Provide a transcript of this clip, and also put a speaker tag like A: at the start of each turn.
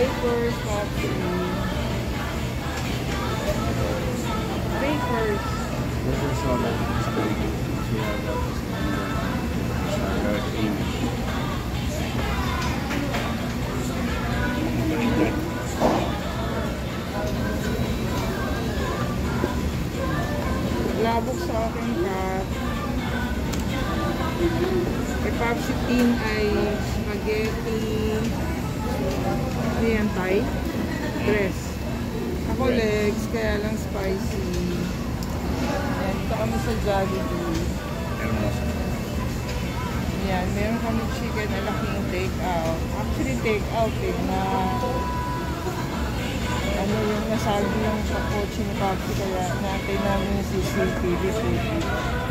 A: Bakers, coffee. Bakers.
B: This is all like spaghetti. Siya tapos salad, Amy.
A: Labog sa akin kat. May papsitin ay spaghetti. Ano yan, Thai? Dress. Ako legs, kaya lang spicy. Ayan, dito kami sa Jollibee. Ayan, meron kami chicken na laking take out. Actually, take out na ano yung nasabi yung sa kotse ni Papi, kaya natin namin yung CCTV footage.